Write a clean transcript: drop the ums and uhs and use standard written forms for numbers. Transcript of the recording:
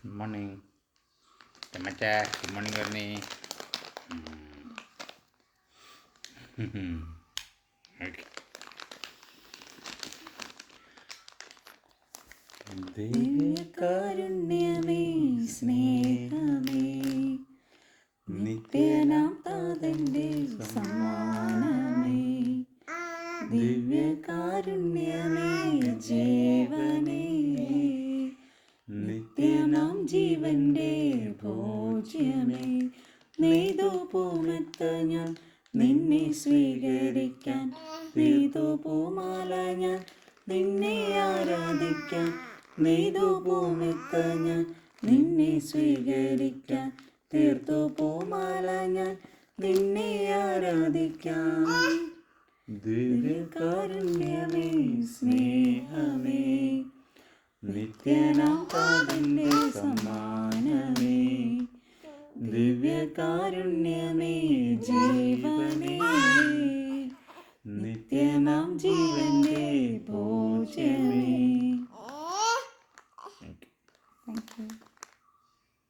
Good morning. Tamacha, good morning, Ernie. Okay. ദിവ്യകാരുണ്യമേ സ്നേഹമേ നിത്യനാം താതന്റെ സമ്മാനമേ ദിവ്യകാരുണ്യമേ ജീവനേ നിത്യനാം ജീവന്റെ ഭോജ്യമേ നെയ്തു പൂമെത്ത ഞാൻ നിന്നെ സ്വീകരിക്കാൻ നെയ്തു പൂമാല ഞാൻ നിന്നെ ആരാധിക്കാൻ നെയ്തു പൂമെത്ത ഞാൻ നിന്നെ സ്വീകരിക്കാൻ തീർത്തു പൂമാല ഞാൻ നിന്നെ ആരാധിക്കാം ദിവ്യകാരുണ്യമേ സ്നേഹമേ നിത്യനാം താതന്റെ സമ്മാനമേ ദിവ്യകാരുണ്യമേ ജീവനേ നിത്യനാം ജീവന്റെ ഭോജ്യമേ. Thank you.